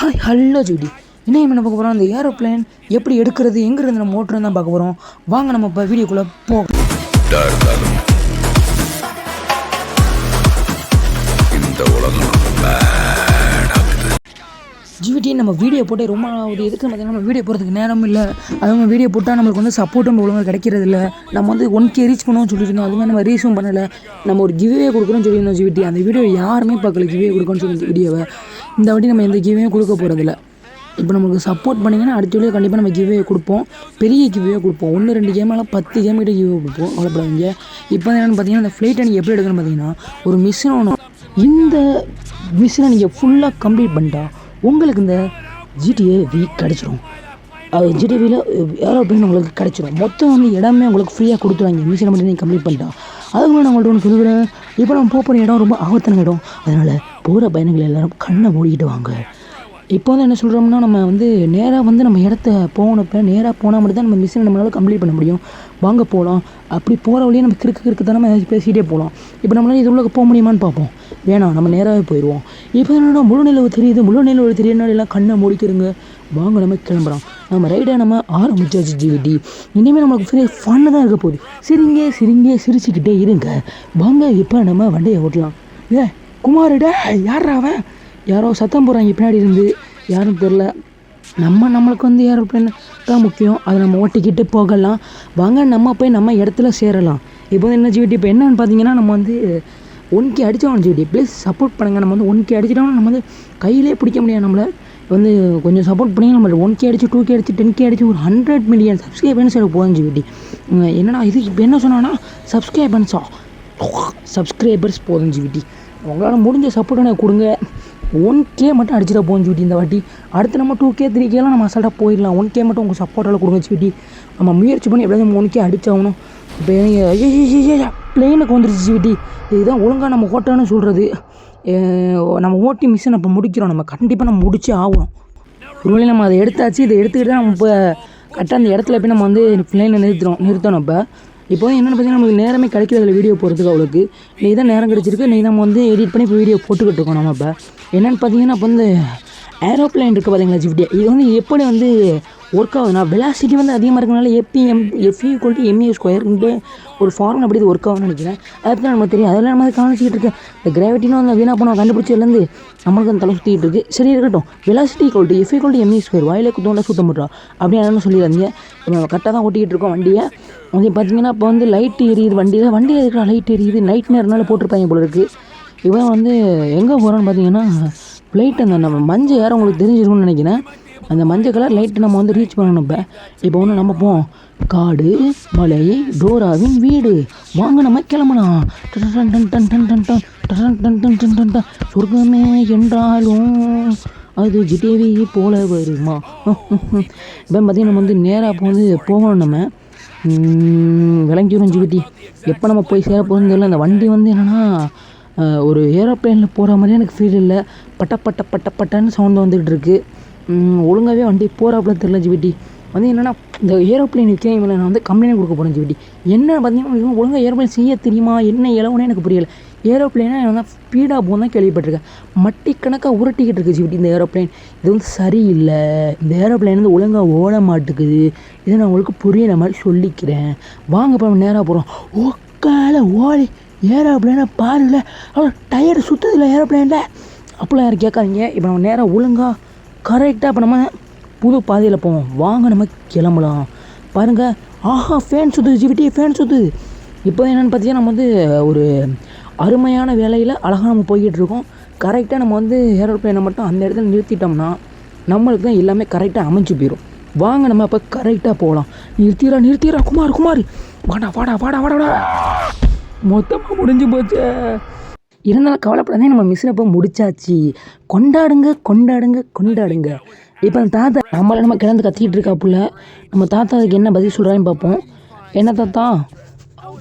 Hi hello Judy. இன்னும் என்ன பார்க்க போகிறோம்? அந்த ஏரோப்ளேன் எப்படி எடுக்கிறது, எங்கே இருந்து நம்ம மோட்டர் தான் பார்க்க போகிறோம். வாங்க நம்ம இப்போ வீடியோக்குள்ளே போகலாம். இந்த உலகம் ஜிவிடி நம்ம வீடியோ போட்டு ரொம்ப ஆகுது. எதுக்குன்னு பார்த்தீங்கன்னா நம்ம வீடியோ போகிறதுக்கு நேரம் இல்லை. அதுவும் வீடியோ போட்டால் நம்மளுக்கு வந்து சப்போர்ட்டும் ஒழுங்காக கிடைக்கிறது இல்லை. நம்ம வந்து 1K ரீச் பண்ணுவோம்னு சொல்லியிருந்தோம். அதுமாதிரி நம்ம ரீச்சும் பண்ணலை. நம்ம ஒரு கிவ்வே கொடுக்குறோன்னு சொல்லியிருந்தோம் ஜிவிடி. அந்த வீடியோ யாருமே பார்க்கல. கிவ்வே கொடுக்கணும்னு சொல்லி வீடியோவை இந்த வாட்டி நம்ம எந்த கிவ்வேயும் கொடுக்க போகிறதில்ல. இப்போ நம்மளுக்கு சப்போர்ட் பண்ணிங்கன்னா அடுத்த வீடியோ கண்டிப்பாக நம்ம கிவ்வே கொடுப்போம். பெரிய கிவ்வே கொடுப்போம். 1-2 கேமெல்லாம் 10 கேம் கிட்ட கிவ்வே கொடுப்போம். கவலைப்படாதீங்க. இப்போ என்னென்னு பார்த்தீங்கன்னா அந்த ஃப்ளைட்டை நீங்கள் எப்படி எடுக்கணும்னு பார்த்தீங்கன்னா ஒரு மிஷின் ஒன்று. இந்த மிஷினை நீங்கள் ஃபுல்லாக கம்ப்ளீட் பண்ணிட்டா உங்களுக்கு இந்த GTA V கிடச்சிரும். அது GTA Vயில் ஏரோப்ளேன் உங்களுக்கு கிடச்சிரும். மொத்தம் வந்து இடமே உங்களுக்கு ஃப்ரீயாக கொடுத்துருவாங்க. மிஷினை மட்டும் நீங்கள் கம்ப்ளீட் பண்ணிட்டா. அதுக்கு நான் உங்கள்கிட்ட ஒன்று சொல்லுறேன். இப்போ நம்ம போகிற இடம் ரொம்ப ஆபத்தான இடம். அதனால் போகிற பயணிகள் எல்லோரும் கண்ணை மூடிக்கிட்டு வாங்க. இப்போ வந்து என்ன சொல்கிறோம்னா நம்ம வந்து நேராக வந்து நம்ம இடத்த போகணுப்போ நேராக போனால் மட்டும் தான் நம்ம மிஷினை நம்மளால் கம்ப்ளீட் பண்ண முடியும். வாங்க போகலாம். அப்படி போகிற வழியே நம்ம கிறுக்கு தானே நம்ம பேசிகிட்டே போகலாம். இப்போ நம்மளால் இது உள்ள போக முடியுமான்னு பார்ப்போம். வேணாம், நம்ம நேராகவே போயிடுவோம். இப்போ என்னன்னா முழு நிலவு தெரியுதுனால எல்லாம் கண்ணை முடிக்கிறங்க. வாங்க நம்ம கிளம்புறோம். நம்ம ரைடை நம்ம ஆரம்பிச்சாச்சு ஜிவிடி. இனிமேல் நம்மளுக்கு ஃப்ரீ ஃபன்னு தான் இருக்க போகுது. சிரிச்சுக்கிட்டே இருங்க. வாங்க இப்போ நம்ம வண்டியை ஓட்டலாம். குமாரிடா யாரா அவன்? யாரோ சத்தம் போடுறாங்க பின்னாடி இருந்து. யாரும் தெரில. நம்மளுக்கு வந்து ஏரோப்ளேன் தான் முக்கியம். அதை நம்ம ஓட்டிக்கிட்டு போகலாம். வாங்க நம்ம போய் நம்ம இடத்துல சேரலாம். இப்போ வந்து என்ன ஜிவிடி, இப்போ என்னன்னு பார்த்தீங்கன்னா நம்ம வந்து 1K அடித்தோம் ஜிவிடி. ப்ளீஸ் சப்போர்ட் பண்ணுங்கள். நம்ம வந்து 1K அடிச்சிட்டோம்னா நம்ம வந்து கையிலே பிடிக்க முடியாது. நம்மளை வந்து கொஞ்சம் சப்போர்ட் பண்ணி நம்ம 1K அடிச்சு 2K அடிச்சு 10K அடிச்சு ஒரு 100 மில்லியன் சப்ஸ்கிரைபர்ஸ் எனக்கு போகும் ஜிவிடி. என்னடா இது இப்போ என்ன சொன்னான்னா சப்ஸ்கிரைபர்ஸ் போதும் ஜிவிடி. உங்களால் முடிஞ்ச சப்போர்ட் எனக்கு கொடுங்க. 1K மட்டும் அடிச்சிட போகும் ஜிவிடி இந்த வாட்டி. அடுத்து நம்ம 2K 3Kலாம் நம்ம அசால்ட்டாக போயிடலாம். 1K மட்டும் உங்கள் சப்போர்ட்டால் கொடுங்க ஜிவிடி. நம்ம முயற்சி பண்ணி எப்படியாவது நம்ம 1K அடித்தாகணும். இப்போ பிளெயினுக்கு வந்துருச்சு ஜிவிடி. இதுதான் ஒழுங்காக நம்ம ஓட்டணும்னு சொல்கிறது. நம்ம ஓட்டி மிஷினை இப்போ முடிக்கிறோம். நம்ம கண்டிப்பாக நம்ம முடிச்சே ஆகணும். ஒருவேளை நம்ம அதை எடுத்தாச்சு. இதை எடுத்துக்கிட்டு தான் நம்ம இப்போ கரெக்டாக அந்த இடத்துல போய் நம்ம வந்து பிளெயினை நிறுத்தணும். இப்போ என்னென்னு பார்த்தீங்கன்னா நமக்கு நேரமே கிடைக்கிறதில்ல வீடியோ போகிறதுக்கு. அவளுக்கு நீ தான் நேரம் கிடச்சிருக்கு. நீ நம்ம வந்து எடிட் பண்ணி இப்போ வீடியோ போட்டுக்கிட்டு இருக்கோம். நம்ம இப்போ என்னென்னு பார்த்தீங்கன்னா இப்போ வந்து ஏரோப்ளேன் இருக்குது பார்த்தீங்களா ஜிவிடி. இது வந்து எப்படி வந்து ஒர்க் ஆகுதுன்னா வெலாசிட்டி வந்து அதிகமாக இருக்கனால FE=ma² ஒரு ஃபார்முலா அப்படி இது ஒர்க் ஆகும்னு நினைக்கிறேன். அதை பற்றி நமக்கு தெரியும். அதெல்லாம் நம்ம கவனிச்சிக்கிட்டு இருக்கேன். இந்த கிராவிட்டின்னு வந்து வீணாக போனால் கண்டுபிடிச்சதுலேருந்து நம்மளுக்கு அந்த தலை சுற்றிக்கிட்டு இருக்குது. சரி இருக்கட்டும். Velocity FE=ma². வாயிலே குத்தோண்டா சுத்த முட்றா அப்படி என்னன்னு சொல்லிடுறாங்க. நம்ம கரெக்டாக தான் ஓட்டிக்கிட்டு இருக்கோம் வண்டியை. வந்து பார்த்தீங்கன்னா இப்போ வந்து லைட் எரியுது வண்டியில் இருக்கிற லைட் எரியுது. நைட் நேரம்னால போட்டிருப்பாங்க போல இருக்குது. இவன் வந்து எங்கே போகிறான்னு பார்த்தீங்கன்னா லைட் அந்த நம்ம மஞ்சள் யாரும் உங்களுக்கு தெரிஞ்சிருக்கும்னு நினைக்கிறேன். அந்த மஞ்சள் கலர் லைட்டு நம்ம வந்து ரீச் பண்ணணும். இப்போ ஒன்று நம்ம போவோம். காடு மலை டோராவின் வீடு. வாங்க நம்ம கிளம்பலாம். சொர்க்கமே என்றாலும் அது GTA V போல வருமா? இப்போ பார்த்தீங்கன்னா நம்ம வந்து நேராக இப்போ வந்து போகணும். நம்ம விளங்கிடும் ஜிவிடி. எப்போ நம்ம போய் சேர போகிறோம்னு தெரியல. அந்த வண்டி வந்து என்னென்னா ஒரு ஏரோப்ளேனில் போகிற மாதிரியே எனக்கு ஃபீல் இல்லை. பட்டன்னு சவுண்டு வந்துக்கிட்டு இருக்குது. ஒழுங்காகவே வண்டி போகிறாப்புல தெரியல ஜிவிடி. வந்து என்னென்னா இந்த ஏரோப்ளேன் விற்கிறேன் நான் வந்து கம்பெனியாக கொடுக்க போகிறேன் ஜிவிடி. என்ன பார்த்தீங்கன்னா ஒழுங்காக ஏரோப்ளேன் செய்ய தெரியுமா என்ன இலவுனே எனக்கு புரியலை. ஏரோப்ளேனா வந்து ஸ்பீடாக போகும் தான் கேள்விப்பட்டிருக்கேன். மட்டிக்கணக்காக உருட்டிக்கிட்டு இருக்குது ஜிவிடி இந்த ஏரோப்ளேன். இது வந்து சரியில்லை. இந்த ஏரோப்ளேன் வந்து ஒழுங்காக ஓட மாட்டுக்குது. இதை நான் உங்களுக்கு புரியிற மாதிரி சொல்லிக்கிறேன். வாங்க இப்போ நம்ம நேராக போகிறோம். ஓடி ஏரோப்ளேனை பாருல டயர் சுற்றுதில்ல ஏரோப்ளேனில் அப்படிலாம் யாரும் கேட்காதீங்க. இப்போ நம்ம நேராக ஒழுங்காக கரெக்டாக இப்போ நம்ம புது பாதையில் போவோம். வாங்க நம்ம கிளம்பலாம். பாருங்கள். ஆஹா ஃபேன் சுற்றுது ஜிவிடி. ஃபேன் சுற்றுது. இப்போ என்னென்னு பார்த்தீங்கன்னா நம்ம வந்து ஒரு அருமையான வேலையில் அழகாக நம்ம போய்கிட்டு இருக்கோம். கரெக்டாக நம்ம வந்து ஏரோப்ளேனை மட்டும் அந்த இடத்துல நிறுத்திட்டோம்னா நம்மளுக்கு தான் எல்லாமே கரெக்டாக அமைஞ்சு போயிடும். வாங்க நம்ம அப்போ கரெக்டாக போகலாம். நிறுத்திடுறா குமார் வாடா மொத்தமாக முடிஞ்சு போச்சு. இருந்தாலும் கவலைப்படாதே. நம்ம மிஷினை இப்போ முடிச்சாச்சு. கொண்டாடுங்க. இப்போ அந்த தாத்தா நம்ம கிளந்து கத்திக்கிட்டு இருக்காப்புல. நம்ம தாத்தா அதுக்கு என்ன பதில் சொல்கிறான்னு பார்ப்போம். என்ன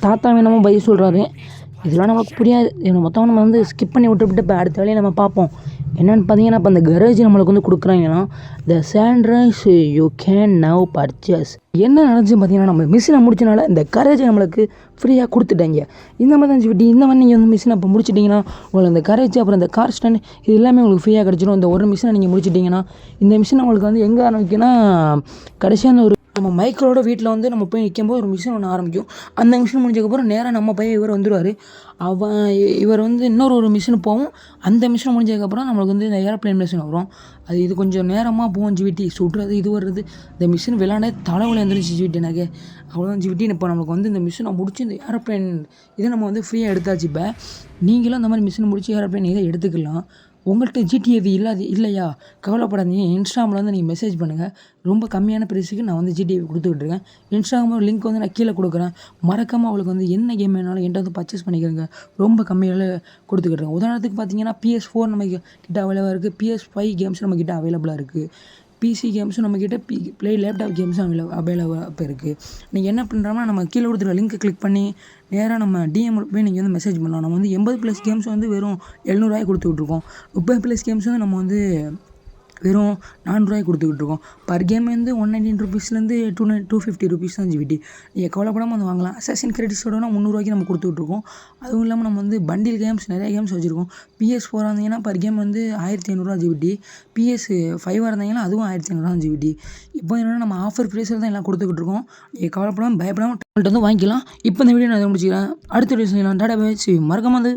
தாத்தா என்னமோ பதில் சொல்கிறாரு. இதெல்லாம் நமக்கு புரியாது. மொத்தம் நம்ம வந்து ஸ்கிப் பண்ணி விட்டுவிட்டு இப்போ அடுத்த வேலையை நம்ம பார்ப்போம். என்னென்னு பார்த்தீங்கன்னா இப்போ அந்த கரேஜ் நம்மளுக்கு வந்து கொடுக்குறாங்கன்னா த சாண்ட்ரைஸ் யூ கேன் நவ் பர்ச்சேஸ். என்ன நடந்துச்சுன்னு பார்த்தீங்கன்னா நம்ம மிஷினை முடிச்சனால இந்த கரேஜை நம்மளுக்கு ஃப்ரீயாக கொடுத்துட்டாங்க. இந்த மாதிரி தான் விட்டு இந்த மாதிரி நீங்கள் வந்து மிஷினை இப்போ முடிச்சிட்டிங்கன்னா உங்களுக்கு இந்த கரேஜ் அப்புறம் இந்த கார் ஸ்டாண்ட் இது எல்லாமே உங்களுக்கு ஃப்ரீயாக கிடச்சிடும். இந்த ஒரு மிஷினை நீங்கள் முடிச்சிட்டிங்கன்னா இந்த மிஷின் உங்களுக்கு வந்து எங்கே ஆரம்பிக்குன்னா கடைசியாக அந்த ஒரு நம்ம மைக்கேலோட வீட்டில் வந்து நம்ம போய் நிற்கும்போது ஒரு மிஷின் ஒன்று ஆரம்பிக்கும். அந்த மிஷின் முடிஞ்சதுக்கப்புறம் நேராக நம்ம போய் இவர் வந்துடுவார். இவர் வந்து ஒரு மிஷின் போகும். அந்த மிஷின் முடிஞ்சதுக்கப்புறம் நம்மளுக்கு வந்து இந்த ஏரோப்ளேன் மிஷின் வரும். இது கொஞ்சம் நேரமாக போகும் ஜிவிட்டி சுடுறது இது வர்றது. இந்த மிஷின் விளாண்டே தலைவலி வந்துருச்சு ஜிவிட்டி எனக்கு. அவ்வளோதான் ஜிவிட்டி. இப்போ நமக்கு வந்து இந்த மிஷினை முடிச்சு இந்த ஏரோப்ளேன் இதை நம்ம வந்து ஃப்ரீயாக எடுத்தாச்சு. இப்போ நீங்களும் அந்த மாதிரி மிஷினை முடிச்சு ஏரோப்ளேன் இதை எடுத்துக்கலாம். உங்கள்கிட்ட ஜிடிஏவி இல்லையா கவலைப்படாதீங்க. இன்ஸ்டாகிராமில் வந்து நீங்கள் மெசேஜ் பண்ணுங்கள். ரொம்ப கம்மியான ப்ரைஸுக்கு நான் வந்து ஜிடிஏவி கொடுத்துக்கிட்டு இருக்கேன். இன்ஸ்டாகிராம் லிங்க் வந்து நான் கீழே கொடுக்குறேன். மறக்காமல் அவளுக்கு வந்து என்ன கேம் வேணாலும் என்கிட்ட வந்து பர்ச்சேஸ் பண்ணிக்கிறேங்க. ரொம்ப கம்மியால் கொடுத்துக்கிட்டு இருக்கேன். உதாரணத்துக்கு பார்த்தீங்கன்னா PS4 நம்ம கிட்ட அவைலபிளாக இருக்குது. PS5 கேம்ஸ் நம்ம கிட்ட அவைலபிளாக இருக்குது. பிசி கேம்ஸும் நம்மக்கிட்ட லேப்டாப் கேம்ஸும் அவைலபிளாக இருக்குது. நீங்கள் என்ன பண்ணுறோம்னா நம்ம கீழே கொடுத்துருக்க லிங்க்கை கிளிக் பண்ணி நேராக நம்ம டிஎம்மில் போய் நீங்கள் வந்து மெசேஜ் பண்ணலாம். நம்ம வந்து 80+ கேம்ஸ் வந்து வெறும் 700 கொடுத்துக்கிட்ருக்கோம். 30+ கேம்ஸ் வந்து நம்ம வந்து வெறும் 400 கொடுத்துக்கிட்டு இருக்கோம். பர் கேம் வந்து 119 ருபீஸ்லேருந்து 250 ருபீஸ் தான் ஜிவிட்டி. நீங்கள் கவலைப்படாமல் வந்து வாங்கலாம். அசாசின் கிரெடிட்ஸோடனா 300 நம்ம கொடுத்துட்ருக்கோம். அதுவும் இல்லாமல் நம்ம வந்து பண்டில் கேம்ஸ் நிறைய கேம்ஸ் வச்சுருக்கோம். PS4 இருந்தீங்கன்னா பர் கேம் வந்து 1500 ஜிவிட்டி. PS5 இருந்தீங்கன்னா அதுவும் 1500 ஜிவிட்டி. இப்போ என்னென்னா நம்ம ஆஃபர் ப்ரைஸில் தான் எல்லாம் கொடுத்துக்கிட்டு இருக்கோம். நீங்கள் கவலைப்படாமல் பயப்படாமல் வந்து வாங்கிக்கலாம். இப்போ இந்த வீடியோ நான் முடிச்சுக்கிறேன். அடுத்த வீடியோ செய்யலாம். Tata bye. மறக்காம வந்து